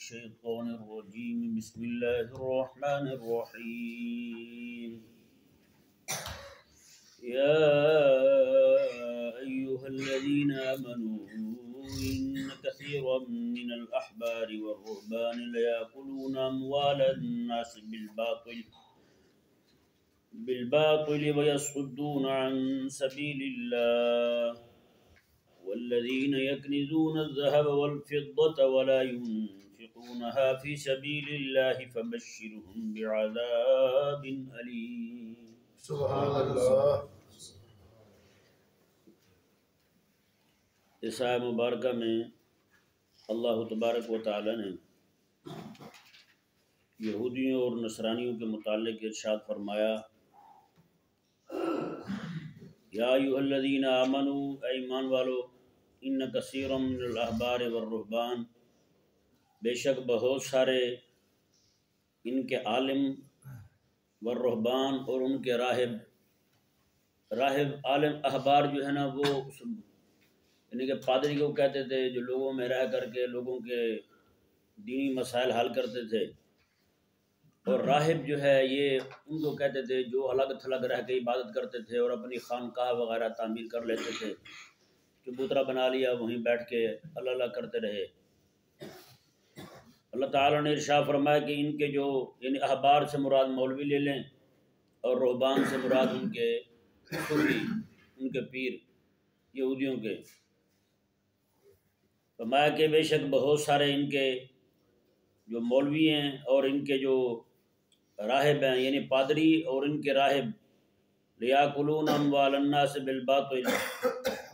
الشيطان الرجيم بسم الله الرحمن الرحيم يا أيها الذين آمنوا إن كثيرا من الأحبار والرهبان ليأكلون أموال الناس بالباطل ويصدون عن سبيل الله والذين يكنزون الذهب والفضة ولا ينفقونها في سبيل الله فبشرهم بعذاب أليم سبحان اللہ۔ اس آیت مبارکہ میں اللہ تبارک و تعالی نے یہودیوں اور نصرانیوں کے متعلق ارشاد فرمایا، یا ایھا الذین آمنوا، اے ایمان والو، ان کثیرا من الاحبار والرہبان، بے شک بہت سارے ان کے عالم، والرہبان اور ان کے راہب عالم احبار جو ہے نا، وہ یعنی کہ پادری کو کہتے تھے جو لوگوں میں رہ کر کے لوگوں کے دینی مسائل حل کرتے تھے، اور راہب جو ہے یہ ان کو کہتے تھے جو الگ تھلگ رہ کے عبادت کرتے تھے اور اپنی خانقاہ وغیرہ تعمیر کر لیتے تھے، چبوترا بنا لیا وہیں بیٹھ کے اللہ اللہ کرتے رہے۔ اللہ تعالیٰ نے ارشاد فرمایا کہ ان کے جو یعنی احبار سے مراد مولوی لے لیں، اور رہبان سے مراد ان کے صوفی، ان کے پیر یہودیوں کے۔ فرمایا کہ بے شک بہت سارے ان کے جو مولوی ہیں اور ان کے جو راہب ہیں یعنی پادری اور ان کے راہب، لیاکلون اموال الناس بالباطل،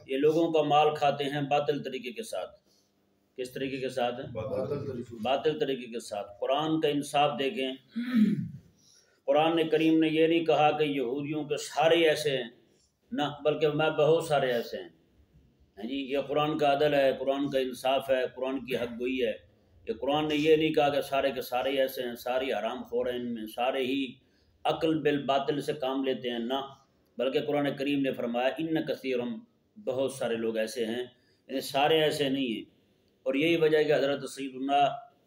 یہ لوگوں کا مال کھاتے ہیں باطل طریقے کے ساتھ۔ کس طریقے کے ساتھ؟ باطل طریقے کے ساتھ۔ قرآن کا انصاف دیکھیں، قرآن کریم نے یہ نہیں کہا کہ یہودیوں کے سارے ایسے ہیں، نہ، بلکہ میں بہت سارے ایسے ہیں جی۔ یہ قرآن کا عدل ہے، قرآن کا انصاف ہے، قرآن کی حق گوئی ہے۔ کہ قرآن نے یہ نہیں کہا کہ سارے کے سارے ایسے ہیں، ساری حرام خور ہیں، ان میں سارے ہی عقل بالباطل سے کام لیتے ہیں، نہ، بلکہ قرآن کریم نے فرمایا ان کثیرم، بہت سارے لوگ ایسے ہیں، یعنی سارے ایسے نہیں ہیں۔ اور یہی وجہ ہے کہ حضرت سیدنا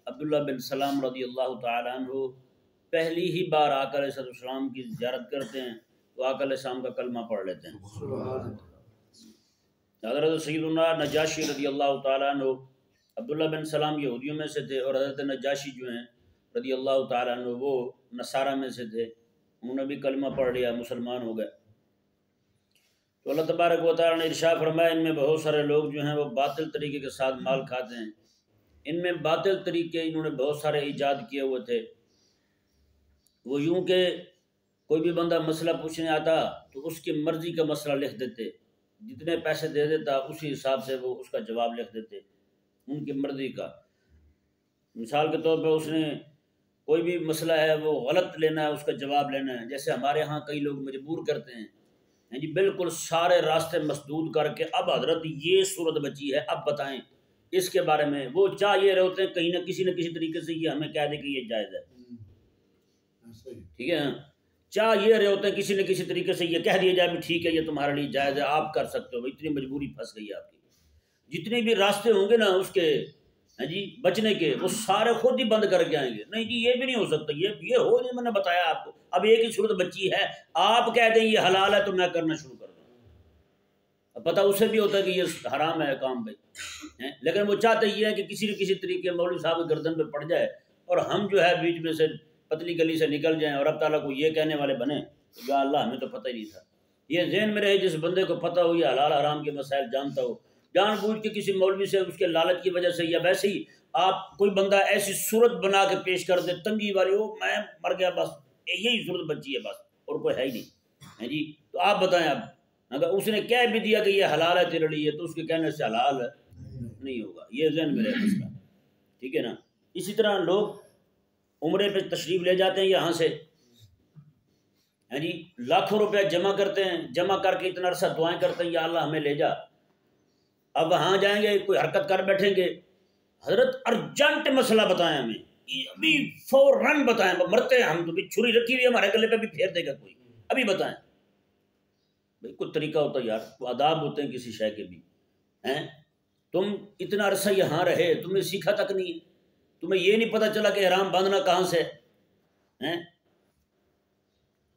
عبداللہ بن سلام رضی اللہ تعالیٰ عنہ پہلی ہی بار آقا علیہ السلام کی زیارت کرتے ہیں تو آقا علیہ السلام کا کلمہ پڑھ لیتے ہیں۔ حضرت سیدنا نجاشی رضی اللہ تعالیٰ عنہ، عبداللہ بن سلام یہودیوں میں سے تھے، اور حضرت نجاشی جو ہیں رضی اللہ تعالیٰ عنہ وہ نصارہ میں سے تھے، انہوں نے بھی کلمہ پڑھ لیا، مسلمان ہو گئے۔ تو اللہ تبارک و تعالیٰ نے ارشاد فرمایا ان میں بہت سارے لوگ جو ہیں وہ باطل طریقے کے ساتھ مال کھاتے ہیں۔ ان میں باطل طریقے انہوں نے بہت سارے ایجاد کیے ہوئے تھے۔ وہ یوں کہ کوئی بھی بندہ مسئلہ پوچھنے آتا تو اس کی مرضی کا مسئلہ لکھ دیتے، جتنے پیسے دے دیتا اسی حساب سے وہ اس کا جواب لکھ دیتے، ان کی مرضی کا۔ مثال کے طور پہ اس نے کوئی بھی مسئلہ ہے وہ غلط لینا ہے، اس کا جواب لینا ہے۔ جیسے ہمارے ہاں کئی لوگ مجبور کرتے ہیں جی، بالکل سارے راستے مسدود کر کے، اب حضرت یہ صورت بچی ہے، اب بتائیں اس کے بارے میں۔ وہ چاہ یہ رہے ہوتے ہیں کہیں نہ کسی طریقے سے یہ ہمیں کہہ دے کہ یہ جائز ہے، ٹھیک ہے، چاہ یہ رہے ہوتے ہیں کسی نہ کسی طریقے سے یہ کہہ دیا جائے بھی ٹھیک ہے یہ تمہارے لیے جائز ہے، آپ کر سکتے ہو۔ اتنی مجبوری پھنس گئی ہے آپ کی۔ جتنے بھی راستے ہوں گے نا اس کے جی بچنے کے، وہ سارے خود ہی بند کر کے آئیں گے۔ نہیں جی یہ بھی نہیں ہو سکتا، یہ ہو نہیں، میں نے بتایا آپ کو، اب ایک ہی صورت بچی ہے، آپ کہہ دیں یہ حلال ہے تو میں کرنا شروع کر دوں۔ اب پتہ اسے بھی ہوتا ہے کہ یہ حرام ہے کام بھائی، لیکن وہ چاہتے یہ ہے کہ کسی نہ کسی طریقے مولوی صاحب کی گردن پہ پڑ جائے اور ہم جو ہے بیچ میں سے پتلی گلی سے نکل جائیں اور اب تعالیٰ کو یہ کہنے والے بنے کہ یا اللہ ہمیں تو پتہ ہی نہیں تھا۔ یہ ذہن میں رہے، جس بندے کو پتہ ہو، یہ حلال حرام کے مسائل جانتا ہو، جان بوجھ کے کسی مولوی سے اس کے لالچ کی وجہ سے یا ویسے ہی آپ کوئی بندہ ایسی صورت بنا کے پیش کر دے تنگی والی، ہو میں مر گیا بس یہی صورت بچی ہے بس اور کوئی ہے ہی نہیں ہے جی، تو آپ بتائیں اب اگر اس نے کہہ بھی دیا کہ یہ حلال ہے تیرے لیے تو اس کے کہنے سے حلال نہیں ہوگا۔ یہ ذہن میں رہے مسئلہ، ٹھیک ہے نا۔ اسی طرح لوگ عمرے پہ تشریف لے جاتے ہیں یہاں سے جی، لاکھوں روپے جمع کرتے ہیں، جمع کر کے اتنا عرصہ دعائیں کرتے ہیں یا اللہ ہمیں لے جا۔ اب وہاں جائیں گے کوئی حرکت کر بیٹھیں گے، حضرت ارجنٹ مسئلہ بتائیں ہمیں، ابھی فوراً بتائیں، مرتے ہیں ہم تو، بھی چھری رکھی ہوئی ہمارے گلے پہ بھی پھیر دے گا کوئی، ابھی بتائیں بھائی۔ کوئی طریقہ ہوتا ہے یار، تو آداب ہوتے ہیں کسی شے کے بھی ہیں۔ تم اتنا عرصہ یہاں رہے، تم نے سیکھا تک نہیں ہے، تمہیں یہ نہیں پتہ چلا کہ احرام باندھنا کہاں سے ہے؟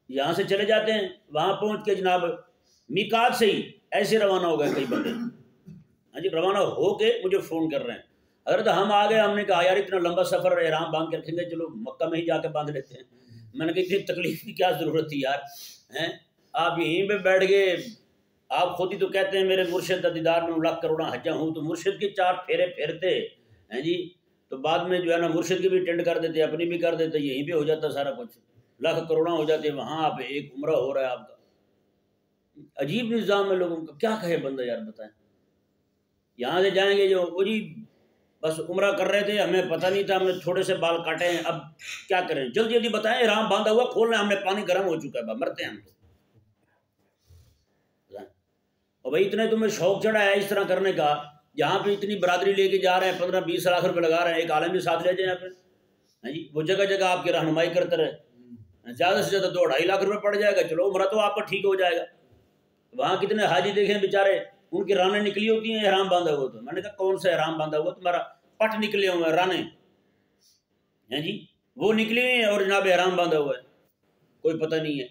یہاں سے چلے جاتے ہیں، وہاں پہنچ کے جناب میقات سے ہی ایسے روانہ ہو گئے کئی بندے، ہاں جی روانہ ہو کے مجھے فون کر رہے ہیں، اگر تو ہم آ گئے، ہم نے کہا یار اتنا لمبا سفر احرام باندھ کے رکھیں گے، چلو مکہ میں ہی جا کے باندھ لیتے ہیں۔ میں نے کہا اتنی تکلیف کی کیا ضرورت تھی یار، ہیں آپ یہیں پہ بیٹھ گئے، آپ خود ہی تو کہتے ہیں میرے مرشد دیدار میں 1,00,000 کروڑ حجاں ہوں، تو مرشد کے 4 پھیرے پھیرتے ہیں جی، تو بعد میں جو ہے نا مرشد کی بھی ٹینڈ کر دیتے، اپنی بھی کر دیتے، یہیں پہ ہو جاتا سارا کچھ، 1,00,000 کروڑاں ہو جاتے، وہاں آپ ایک عمرہ ہو رہا ہے آپ کا۔ عجیب نظام ہے لوگوں کا، کیا کہے بندہ یار بتائیں۔ یہاں سے جائیں گے جو وہ جی بس عمرہ کر رہے تھے، ہمیں پتہ نہیں تھا، ہم نے تھوڑے سے بال کاٹے ہیں، اب کیا کریں، جلدی جلدی بتائیں، احرام باندھا ہوا کھول رہے ہیں، ہم نے پانی گرم ہو چکا ہے، مرتے ہیں ہم تو۔ اور بھائی اتنے تمہیں شوق چڑھا ہے اس طرح کرنے کا، جہاں پہ اتنی برادری لے کے جا رہے ہیں، 15-20 لاکھ روپے لگا رہے ہیں، ایک عالم بھی ساتھ لے جائیں اپنے، ہاں جی وہ جگہ جگہ آپ کی رہنمائی کرتے رہے، زیادہ سے زیادہ 2-2.5 لاکھ روپے پڑ جائے گا، چلو عمرہ تو آپ کا ٹھیک ہو جائے گا۔ وہاں کتنے حاجی دیکھیں بیچارے، ان کی رانیں نکلی ہوتی ہیں احرام باندھا ہوا، تو میں نے کہا کون سا احرام باندھا ہوا تمہارا، پٹ نکلے ہوئے ہیں رانے ہیں جی، وہ نکلی ہیں اور جناب احرام باندھا ہوا ہے، کوئی پتہ نہیں ہے،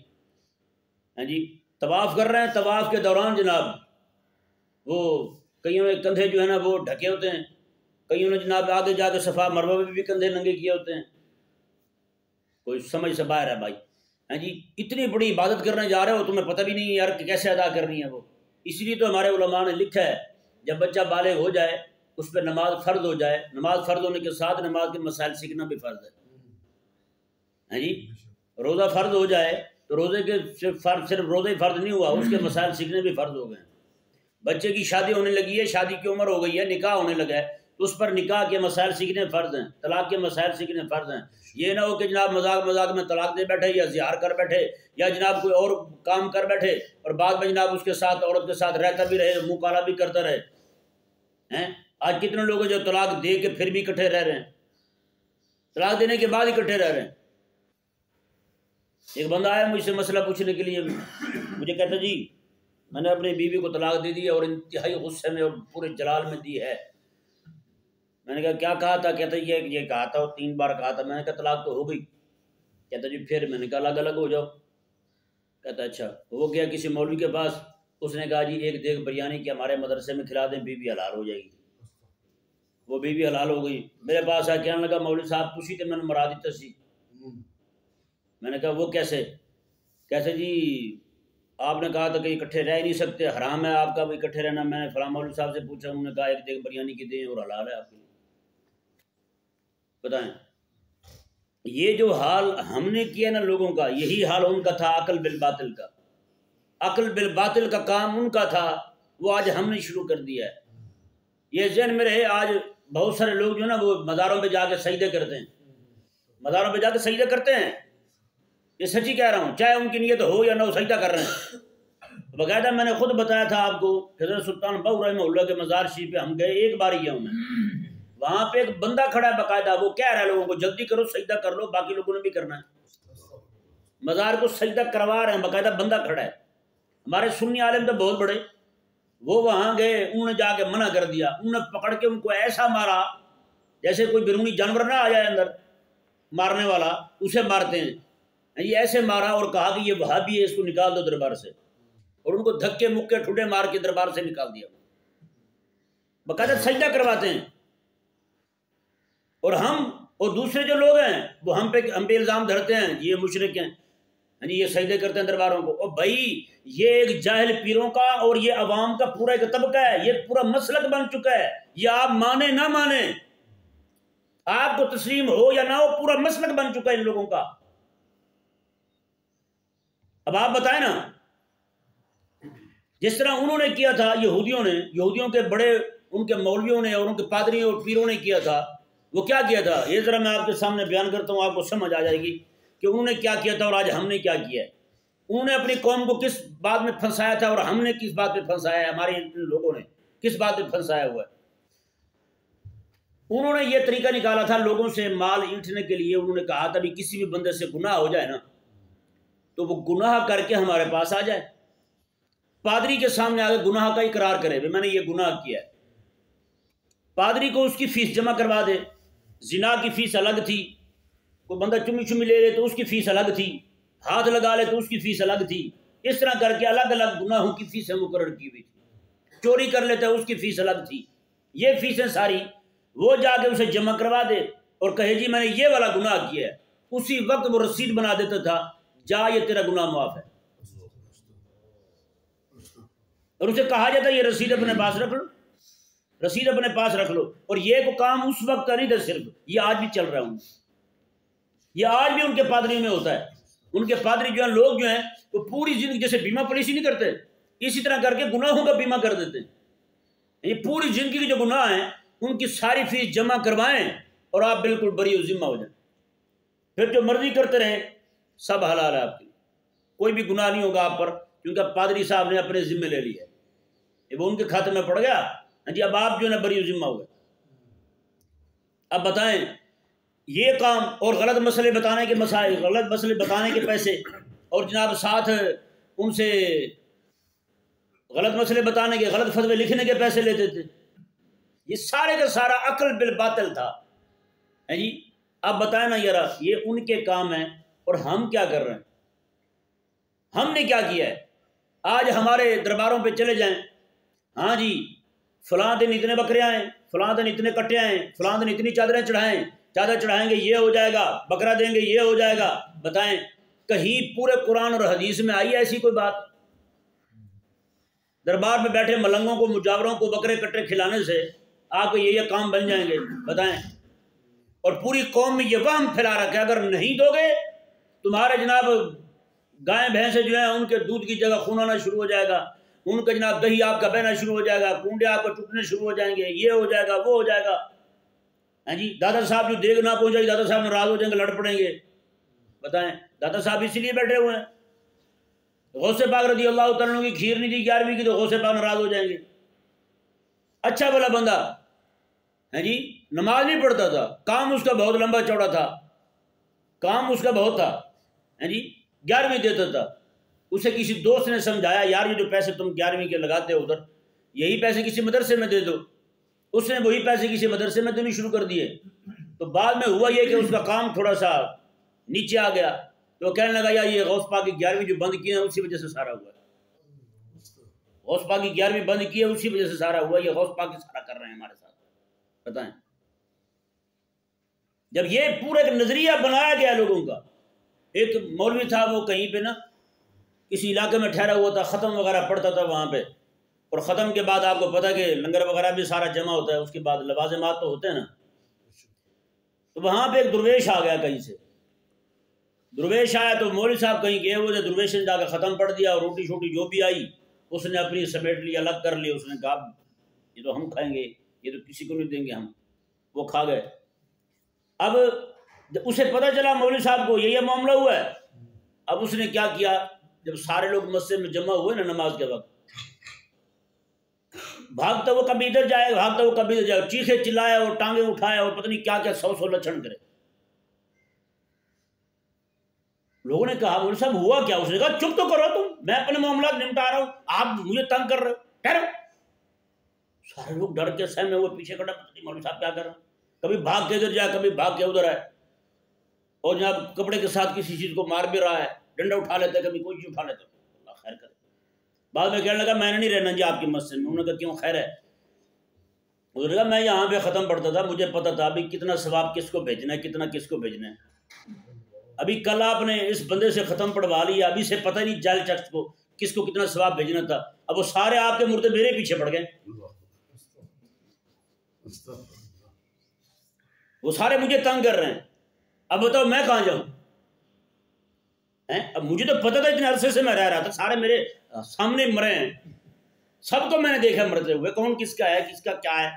ہیں جی طواف کر رہے ہیں، طواف کے دوران جناب وہ کئیوں نے کندھے جو ہے نا وہ ڈھکے ہوتے ہیں، کئیوں نے جناب آگے جا کے صفا مروہ پہ بھی کندھے ننگے کیے ہوتے ہیں، کوئی سمجھ سے باہر ہے بھائی، ہاں جی اتنی بڑی عبادت کرنے جا رہے ہو تمہیں پتہ بھی نہیں یار کہ کیسے ادا کرنی ہے وہ۔ اس لیے تو ہمارے علماء نے لکھا ہے جب بچہ بالغ ہو جائے اس پہ نماز فرض ہو جائے، نماز فرض ہونے کے ساتھ نماز کے مسائل سیکھنا بھی فرض ہے، ہاں جی روزہ فرض ہو جائے تو روزے کے صرف روزے فرض نہیں ہوا، اس کے مسائل سیکھنے بھی فرض ہو گئے۔ بچے کی شادی ہونے لگی ہے، شادی کی عمر ہو گئی ہے، نکاح ہونے لگا ہے، تو اس پر نکاح کے مسائل سیکھنے فرض ہیں، طلاق کے مسائل سیکھنے فرض ہیں۔ یہ نہ ہو کہ جناب مذاق میں طلاق دے بیٹھے یا زہار کر بیٹھے یا جناب کوئی اور کام کر بیٹھے اور بعد میں جناب اس کے ساتھ عورت کے ساتھ رہتا بھی رہے، منہ کالا بھی کرتا رہے ہیں۔ آج کتنے لوگ ہیں جو طلاق دے کے پھر بھی اکٹھے رہ رہے ہیں، طلاق دینے کے بعد اکٹھے رہ رہے ہیں۔ ایک بندہ آیا مجھ سے مسئلہ پوچھنے کے لیے، مجھے کہتا جی میں نے اپنی بیوی کو طلاق دے دی اور انتہائی غصے میں اور پورے جلال میں دی ہے۔ میں نے کہا کیا کہا تھا؟ کہتا یہ کہا تھا، اور 3 بار کہا تھا۔ میں نے کہا طلاق تو ہو گئی؟ کہتا جی پھر؟ میں نے کہا الگ الگ ہو جاؤ۔ کہتا اچھا وہ گیا کسی مولوی کے پاس، اس نے کہا جی 1 دیگ بریانی کے ہمارے مدرسے میں کھلا دیں، بیوی حلال ہو جائے گی۔ وہ بیوی حلال ہو گئی، میرے پاس آ کہنے لگا مولوی صاحب پوچھی تھے میں نے مرا دیتا سی۔ میں نے کہا وہ کیسے؟ کیسے جی آپ نے کہا تھا کہ اکٹھے رہ نہیں سکتے، حرام ہے آپ کا بھی اکٹھے رہنا۔ میں نے فلاں مولوی صاحب سے پوچھا، انہوں نے کہا 1 دیگ بریانی کی دیں اور حلال ہے آپ کے لیے۔ بتائیں یہ جو حال ہم نے کیا نا لوگوں کا، یہی حال ان کا تھا عقل بالباطل کا۔ عقل بالباطل کا کام ان کا تھا، وہ آج ہم نے شروع کر دیا ہے۔ یہ ذہن میں رہے، آج بہت سارے لوگ جو نا وہ مزاروں پہ جا کے سجدے کرتے ہیں، مزاروں پہ جا کے سجدے کرتے ہیں، یہ سچی کہہ رہا ہوں، چاہے ان کی نیت ہو یا نہ ہو، سجدہ کر رہے ہیں باقاعدہ۔ میں نے خود بتایا تھا آپ کو، حضرت سلطان بہو رحمہ اللہ کے مزار شریف پہ ہم گئے، ایک بار ہی گیا ہوں میں، وہاں پہ ایک بندہ کھڑا ہے باقاعدہ، وہ کہہ رہا ہے لوگوں کو جلدی کرو سجدہ کر لو، باقی لوگوں نے بھی کرنا ہے، مزار کو سجدہ کروا رہے ہیں، باقاعدہ بندہ کھڑا ہے۔ ہمارے سنی عالم تو بہت بڑے، وہ وہاں گئے، انہوں نے جا کے منع کر دیا، انہوں نے پکڑ کے ان کو ایسا مارا جیسے کوئی بیرونی جانور نہ آ جائے اندر مارنے والا، اسے مارتے ہیں، یہ ایسے مارا اور کہا کہ یہ وہابی ہے، اس کو نکال دو دربار سے، اور ان کو دھکے مکے ٹھڈے مار کے دربار سے نکال دیا، باقاعدہ سجدہ کرواتے ہیں۔ اور ہم اور دوسرے جو لوگ ہیں وہ ہم پہ الزام دھرتے ہیں یہ مشرک ہیں، یعنی یہ سجدے کرتے ہیں درباروں کو۔ اور بھائی یہ ایک جاہل پیروں کا اور یہ عوام کا پورا ایک طبقہ ہے، یہ پورا مسلک بن چکا ہے، یہ آپ مانیں نہ مانیں، آپ کو تسلیم ہو یا نہ ہو، پورا مسلک بن چکا ہے ان لوگوں کا۔ اب آپ بتائیں نا، جس طرح انہوں نے کیا تھا یہودیوں کے بڑے ان کے مولویوں نے اور ان کے پادریوں اور پیروں نے کیا تھا، وہ کیا کیا تھا یہ ذرا میں آپ کے سامنے بیان کرتا ہوں، آپ کو سمجھ آ جائے گی کہ انہوں نے کیا کیا تھا اور آج ہم نے کیا کیا ہے۔ انہوں نے اپنی قوم کو کس بات میں پھنسایا تھا اور ہم نے کس بات پہ پھنسایا ہے، ہمارے لوگوں نے کس بات پہ پھنسایا ہوا ہے۔ انہوں نے یہ طریقہ نکالا تھا لوگوں سے مال اینٹھنے کے لیے، انہوں نے کہا تھا بھی کسی بھی بندے سے گناہ ہو جائے نا تو وہ گناہ کر کے ہمارے پاس آ جائے، پادری کے سامنے آگے گناہ کا اقرار کرے، میں نے یہ گناہ کیا ہے، پادری کو اس کی فیس جمع کروا دے، زنا کی فیس الگ تھی، کوئی بندہ چمی چمی لے لے تو اس کی فیس الگ تھی، ہاتھ لگا لے تو اس کی فیس الگ تھی، اس طرح کر کے الگ الگ گناہوں کی فیسیں مقرر کی ہوئی تھی، چوری کر لیتا ہے اس کی فیس الگ تھی، یہ فیسیں ساری وہ جا کے اسے جمع کروا دے اور کہے جی میں نے یہ والا گناہ کیا ہے، اسی وقت وہ رسید بنا دیتا تھا، جا یہ تیرا گناہ معاف ہے، اور اسے کہا جاتا ہے یہ رسید اپنے پاس رکھ لو، رسید اپنے پاس رکھ لو، اور یہ کو کام اس وقت کا نہیں تھا صرف، یہ آج بھی چل رہا ہوں، یہ آج بھی ان کے پادریوں میں ہوتا ہے، ان کے پادری جو ہیں لوگ جو ہیں وہ پوری زندگی جیسے بیمہ پالیسی نہیں کرتے اسی طرح کر کے گناہوں کا بیمہ کر دیتے ہیں، یہ پوری زندگی کے جو گناہ ہیں ان کی ساری فیس جمع کروائیں اور آپ بالکل بری و ذمہ ہو جائیں، پھر جو مرضی کرتے رہیں سب حلال ہے آپ کے، کوئی بھی گناہ نہیں ہوگا آپ پر، کیونکہ پادری صاحب نے اپنے ذمہ لے لیا ہے، وہ ان کے کھاتے میں پڑ گیا جی، اب آپ جو ہے نا بری و ذمہ ہو گئے۔ اب بتائیں یہ کام اور غلط مسئلے بتانے کے مسائل، غلط مسئلے بتانے کے پیسے، اور جناب ساتھ ان سے غلط مسئلے بتانے کے، غلط فتوے لکھنے کے پیسے لیتے تھے، یہ سارے کا سارا عقل بالباطل تھا، ہے جی۔ اب بتائیں نا یار، یہ ان کے کام ہیں اور ہم کیا کر رہے ہیں؟ ہم نے کیا کیا ہے؟ آج ہمارے درباروں پہ چلے جائیں، ہاں جی فلاں دن اتنے بکرے آئیں، فلاں دن اتنے کٹے آئیں، فلاں دن اتنی چادریں چڑھائیں، چادر چڑھائیں گے یہ ہو جائے گا، بکرا دیں گے یہ ہو جائے گا۔ بتائیں کہیں پورے قرآن اور حدیث میں آئی ہے ایسی کوئی بات؟ دربار میں بیٹھے ملنگوں کو، مجاوروں کو بکرے کٹے کھلانے سے آپ کو یہ کام بن جائیں گے؟ بتائیں۔ اور پوری قوم میں یہ وہم پھیلا رکھا ہے اگر نہیں دو گے تمہارے جناب گائیں بھینسیں جو ہیں ان کے دودھ کی جگہ خون آنا شروع ہو جائے گا، ان کا جناب دہی آپ کا بہنا شروع ہو جائے گا، کنڈے آپ کو ٹوٹنے شروع ہو جائیں گے، یہ ہو جائے گا وہ ہو جائے گا، ہاں جی۔ دادا صاحب جو دیگ نہ پہنچائے دادا صاحب ناراض ہو جائیں گے، لڑ پڑیں گے۔ بتائیں دادا صاحب اسی لیے بیٹھے ہوئے ہیں، غوث پاک رضی اللہ تعالیٰ عنہ کی کھیر نہیں دی 11ویں کی تو غوث پاک ناراض ہو جائیں گے۔ اچھا بھلا بندہ ہے جی، نماز نہیں پڑھتا تھا، کام اس کا بہت لمبا چوڑا تھا، کام اس کا بہت تھا، ہے جی، 11ویں دیتا تھا، اسے کسی دوست نے سمجھایا یار یہ جو پیسے تم 11ویں کے لگاتے ہو ادھر، یہی پیسے کسی مدرسے میں دے دو، اس نے وہی پیسے کسی مدرسے میں دینے شروع کر دیے، تو بعد میں ہوا یہ کہ اس کا کام تھوڑا سا نیچے آ گیا، تو وہ کہنے لگا یار یہ غوث پاک کی 11ویں جو بند کی ہے اسی وجہ سے سارا ہوا ہے، غوث پاک کی 11ویں بند کی ہے اسی وجہ سے سارا ہوا، یہ غوث پاک کی سارا کر رہے ہیں ہمارے ساتھ۔ بتائیں جب یہ پورا ایک نظریہ بنایا گیا لوگوں کا، ایک مولوی تھا وہ کہیں پہ نا کسی علاقے میں ٹھہرا ہوا تھا، ختم وغیرہ پڑھتا تھا وہاں پہ، اور ختم کے بعد آپ کو پتا کہ لنگر وغیرہ بھی سارا جمع ہوتا ہے، اس کے بعد لوازمات تو ہوتے ہیں نا، تو وہاں پہ ایک درویش آ گیا کہیں سے، درویش آیا تو مولوی صاحب کہیں گئے ہوئے تھے، درویش نے جا کے ختم پڑھ دیا اور روٹی شوٹی جو بھی آئی اس نے اپنی سمیٹ لی، الگ کر لی، اس نے کہا یہ تو ہم کھائیں گے، یہ تو کسی کو نہیں دیں گے ہم، وہ کھا گئے۔ اب اسے پتہ چلا مولوی صاحب کو یہ معاملہ ہوا ہے، اب اس نے کیا کیا، جب سارے لوگ مسجد میں جمع ہوئے نا نماز کے وقت، بھاگتا وہ کبھی ادھر جائے، بھاگتا وہ کبھی ادھر جائے، چیخے چلائے اور ٹانگیں اٹھائے اور پتہ نہیں کیا کیا 100 لچھن کرے۔ لوگوں نے کہا مولوی صاحب ہوا کیا؟ اس نے کہا چپ تو کرو تم، میں اپنے معاملات نمٹا رہا ہوں، آپ مجھے تنگ کر رہے ہو، ٹھہرو۔ سارے لوگ ڈر کے سہمے ہوئے پیچھے کھڑا، پتہ نہیں مولوی صاحب کیا کر رہے ہیں، کبھی بھاگ کے ادھر جائے کبھی بھاگ کے ادھر آئے، اور جناب کپڑے کے ساتھ کسی چیز کو مار بھی رہا ہے، ڈنڈا اٹھا لیتا ہے، کبھی کوئی چیز اٹھا لیتا ہے، اللہ خیر کرے۔ بعد میں کہنے لگا میں نے نہیں رہنا جی آپ کی مسجد میں، انہوں نے کہا کیوں خیر ہے؟ انہوں نے کہا میں یہاں پہ ختم پڑھتا تھا، مجھے پتا تھا ابھی کتنا ثواب کس کو بھیجنا ہے، کتنا کس کو بھیجنا ہے، ابھی کل آپ نے اس بندے سے ختم پڑھوا لیا، ابھی سے پتہ نہیں جال شخص کو کس کو کتنا ثواب بھیجنا تھا، اب وہ سارے آپ کے مردے میرے پیچھے پڑ گئے، وہ سارے مجھے تنگ کر رہے ہیں، اب بتاؤ میں کہاں جاؤں؟ اب مجھے تو پتہ تھا اتنے عرصے سے میں رہ رہا تھا، سارے میرے سامنے مرے ہیں، سب کو میں نے دیکھا مرتے ہوئے، کون کس کا ہے کس کا کیا ہے،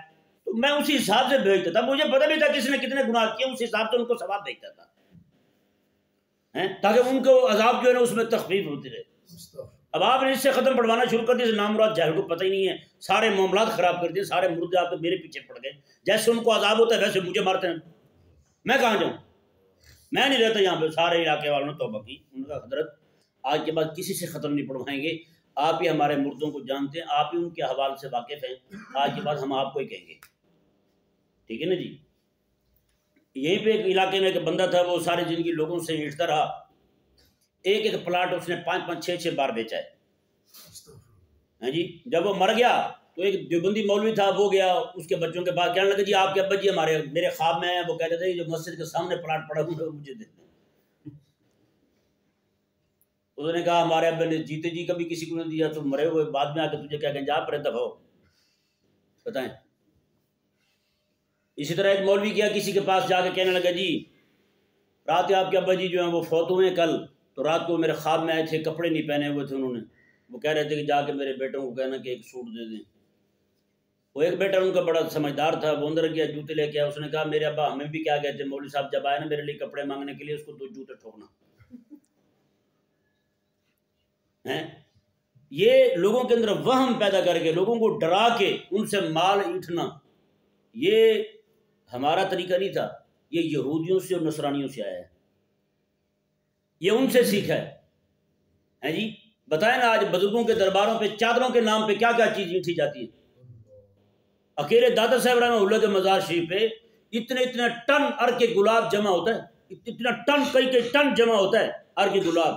تو میں اسی حساب سے بھیجتا تھا، مجھے پتہ نہیں تھا کس نے کتنے گناہ کیے، اس حساب سے ان کو ثواب بھیجتا تھا، تاکہ ان کو عذاب جو ہے نا اس میں تخفیف ہوتی رہے۔ اب آپ نے اس سے ختم پڑھوانا شروع کر دیا، نام مراد جاہل کو پتہ ہی نہیں ہے، سارے معاملات خراب کر دیے، سارے مردے آپ کے میرے پیچھے پڑ گئے، جیسے ان کو عذاب ہوتا ہے ویسے مجھے مارتے ہیں، میں کہاں جاؤں؟ میں نہیں رہتا یہاں پہ۔ سارے علاقے والوں نے توبہ کی، ان کا حضرت آج کے بعد کسی سے ختم نہیں پڑھوائیں گے، آپ ہی ہمارے مردوں کو جانتے ہیں، آپ ہی ان کے حوال سے واقف ہیں، آج کے بعد ہم آپ کو ہی کہیں گے، ٹھیک ہے نا جی۔ یہیں پہ ایک علاقے میں ایک بندہ تھا، وہ ساری زندگی لوگوں سے اینٹتا رہا، ایک ایک پلاٹ اس نے 5-5 6 بار بیچا ہے، ہاں جی۔ جب وہ مر گیا تو ایک دیوبندی مولوی تھا، وہ گیا اس کے بچوں کے پاس، کہنے لگا جی آپ کے ابا جی میرے خواب میں ہیں، وہ کہتے تھے جو مسجد کے سامنے پلاٹ پڑا ہوا ہے مجھے دے دیں۔ اس نے کہا ہمارے ابا نے جیتے جی کبھی کسی کو نہیں دیا، تو مرے ہوئے بعد میں آ کے تجھے کیا کہیں، جا پر دفع ہو، بتائیں۔ اسی طرح ایک مولوی گیا کسی کے پاس، جا کے کہنے لگا جی رات آپ کے ابا جی جو ہیں وہ فوت ہوئے ہیں کل، تو رات کو میرے خواب میں آئے تھے، کپڑے نہیں پہنے ہوئے تھے انہوں نے، وہ کہہ رہے تھے کہ جا کے میرے بیٹوں کو کہنا کہ ایک سوٹ دے دیں۔ وہ ایک بیٹا ان کا بڑا سمجھدار تھا، وہ اندر گیا جوتے لے کے آیا، اس نے کہا میرے ابا ہمیں بھی کیا کہتے ہیں، مولوی صاحب جب آئے نا میرے لیے کپڑے مانگنے کے لیے، اس کو 2 جوتے ٹھوکنا۔ یہ لوگوں کے اندر وہم پیدا کر کے، لوگوں کو ڈرا کے ان سے مال اینٹھنا، یہ ہمارا طریقہ نہیں تھا، یہ یہودیوں سے اور نصرانیوں سے آیا ہے، یہ ان سے سیکھا ہے جی۔ بتائیں نا آج بزرگوں کے درباروں پہ چادروں کے نام پہ کیا کیا چیز اینٹھی جاتی ہے۔ اکیلے دادا صاحب رحمہ اللہ کے مزار شریف پہ اتنے ٹن ارگ کے گلاب جمع ہوتا ہے، اتنا ٹن کئی ٹن جمع ہوتا ہے ارگ کے گلاب،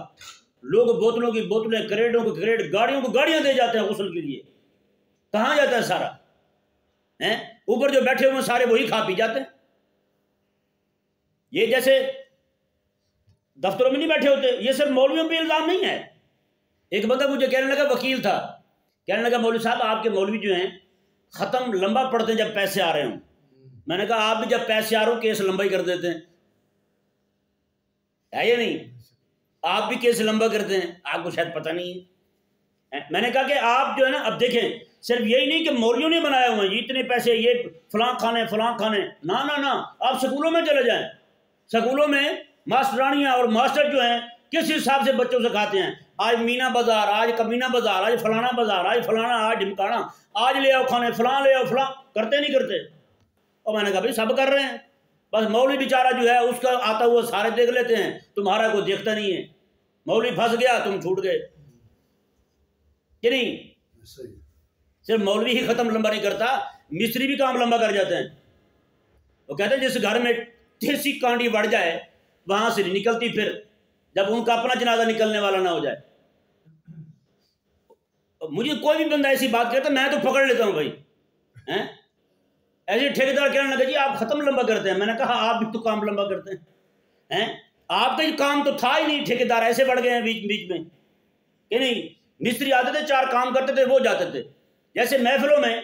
لوگ بوتلوں کی بوتلیں، کریڈوں کو کریڈ، گاڑیوں کو گاڑیاں دے جاتے ہیں غسل کے لیے، کہاں جاتا ہے سارا؟ اوپر جو بیٹھے ہوئے سارے وہی کھا پی جاتے ہیں۔ یہ جیسے دفتروں میں نہیں بیٹھے ہوتے، یہ صرف مولویوں پہ الزام نہیں ہے۔ ایک بندہ مجھے کہنے لگا، وکیل تھا، کہنے لگا مولوی صاحب آپ کے مولوی جو ہیں ختم لمبا پڑھتے ہیں جب پیسے آ رہے ہوں۔ میں نے کہا آپ بھی جب پیسے آ رہے ہوں کیس لمبا ہی کر دیتے ہیں، ہے یا نہیں؟ آپ بھی کیس لمبا کرتے ہیں، آپ کو شاید پتہ نہیں ہے۔ میں نے کہا کہ آپ جو ہے نا، اب دیکھیں صرف یہی نہیں کہ مولویوں نے بنایا ہوئے ہیں اتنے پیسے، یہ فلاں کھانے نہ آپ سکولوں میں چلے جائیں، سکولوں میں ماسٹرانیاں اور ماسٹر جو ہیں کس حساب سے بچوں سے کھاتے ہیں، آج مینا بازار، آج کمینہ بازار، آج فلانا بازار، آج فلانا، آج ڈھمکانا، آج لے آؤ کھانے، فلاں لے آؤ فلاں، کرتے نہیں کرتے؟ اور میں نے کہا بھائی سب کر رہے ہیں، بس مولوی بیچارہ جو ہے اس کا آتا ہوا سارے دیکھ لیتے ہیں، تمہارا کوئی دیکھتا نہیں ہے، مولوی پھنس گیا تم چھوٹ گئے کہ نہیں؟ صرف مولوی ہی ختم لمبا نہیں کرتا، مستری بھی کام لمبا کر جاتے ہیں۔ وہ کہتے ہیں جس گھر میں دیسی کانڈی بڑھ جائے وہاں سے نہیں نکلتی، پھر جب ان کا اپنا جنازہ نکلنے والا نہ ہو جائے۔ مجھے کوئی بھی بندہ ایسی بات کرتا میں تو پکڑ لیتا ہوں بھائی، ایسے ٹھیکیدار کہنے لگا جی آپ ختم لمبا کرتے ہیں، میں نے کہا آپ بھی تو کام لمبا کرتے ہیں، آپ کا یہ کام تو تھا ہی نہیں، ٹھیکیدار ایسے بڑھ گئے ہیں بیچ میں کہ نہیں؟ مستری آتے تھے 4 کام کرتے تھے، وہ جاتے تھے۔ جیسے محفلوں میں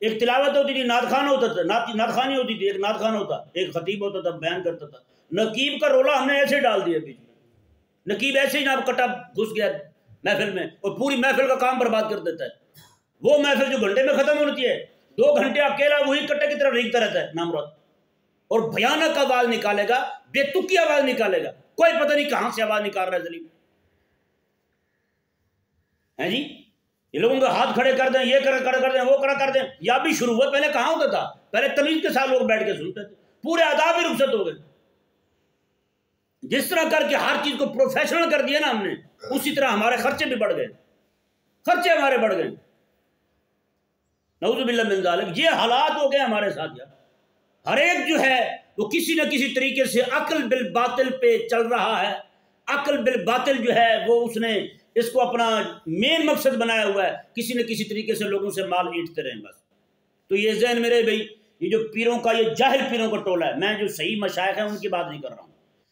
ایک تلاوت ہوتی تھی، نعت خوان ہوتا تھا، نعت خوانی ہوتی تھی، ایک نعت خوان ہوتا، ایک خطیب ہوتا تھا، بیان کرتا تھا۔ نقیب کا رولا ہم نے ایسے ڈال دیا بیچ میں، نقیب ایسے ہی نہ کٹا گھس گیا محفل میں اور پوری محفل کا کام برباد کر دیتا ہے۔ وہ محفل جو گھنٹے میں ختم ہوتی ہے، 2 گھنٹے اکیلا وہی کٹے کی طرح ریگتا رہتا ہے نامراد، اور بھیانک آواز نکالے گا، بے تکی آواز نکالے گا، کوئی پتہ نہیں کہاں سے آواز نکال رہا ہے ظلیم، ہے جی۔ یہ لوگوں کے ہاتھ کھڑے کر دیں، یہ کر دیں، وہ کر دیں، یا بھی شروع ہوا۔ پہلے کہاں ہوتا تھا؟ پہلے تمیز کے ساتھ لوگ بیٹھ کے سنتے تھے، پورے آداب ہی رخصت ہو گئے۔ جس طرح کر کے ہر چیز کو پروفیشنل کر دیا نا ہم نے، اسی طرح ہمارے خرچے بھی بڑھ گئے، خرچے ہمارے بڑھ گئے، نعوذ باللہ من ذالک۔ یہ حالات ہو گئے ہمارے ساتھ یار، ہر ایک جو ہے وہ کسی نہ کسی طریقے سے عقل بالباطل پہ چل رہا ہے، عقل بالباطل جو ہے وہ اس نے اس کو اپنا مین مقصد بنایا ہوا ہے، کسی نہ کسی طریقے سے لوگوں سے مال اینٹتے رہیں بس۔ تو یہ ذہن میرے بھائی، یہ جو پیروں کا، یہ جاہل پیروں کا ٹولہ ہے، میں جو صحیح مشائخ ہیں ان کی بات نہیں کر رہا ہوں،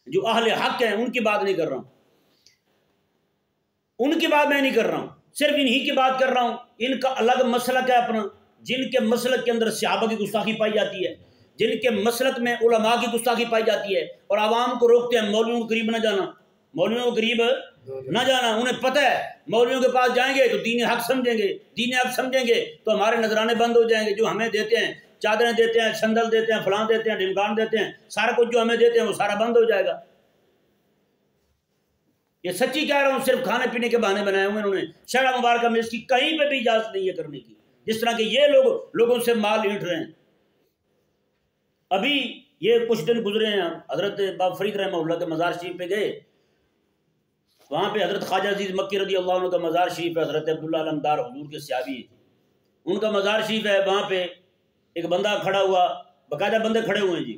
جو اہل حق ہیں ان کی بات نہیں کر رہا ہوں، ان کی بات میں نہیں کر رہا ہوں، صرف انہی کی بات کر رہا ہوں۔ ان کا الگ مسلک ہے اپنا، جن کے مسلک کے اندر صحابہ کی گستاخی پائی جاتی ہے، جن کے مسلک میں علماء کی گستاخی پائی جاتی ہے، اور عوام کو روکتے ہیں مولویوں کے قریب نہ جانا، مولویوں کے قریب نہ جانا۔ انہیں پتہ ہے مولویوں کے پاس جائیں گے تو دین حق سمجھیں گے، دین حق سمجھیں گے تو ہمارے نذرانے بند ہو جائیں گے، جو ہمیں دیتے ہیں، چادریں دیتے ہیں، چھندل دیتے ہیں، فلاں دیتے ہیں، ڈمکان دیتے ہیں، سارا کچھ جو ہمیں دیتے ہیں وہ سارا بند ہو جائے گا۔ یہ سچی کہہ رہا ہوں، صرف کھانے پینے کے بہانے بنائے ہوئے انہوں نے۔ شرع مبارکہ میں اس کی کہیں پہ بھی اجازت نہیں ہے کرنے کی، جس طرح کہ یہ لوگوں سے مال اینٹ رہے ہیں۔ ابھی یہ کچھ دن گزرے ہیں، حضرت باب فرید رحمہ اللہ کے مزار شریف پہ گئے، وہاں پہ حضرت خواجہ عزیز مکی رضی اللہ عنہ کا مزار شریف ہے، حضرت عبداللہ علمدار حضور کے صحابی ہیں، ان کا مزار شریف ہے۔ وہاں پہ ایک بندہ کھڑا ہوا، باقاعدہ بندے کھڑے ہوئے ہیں جی،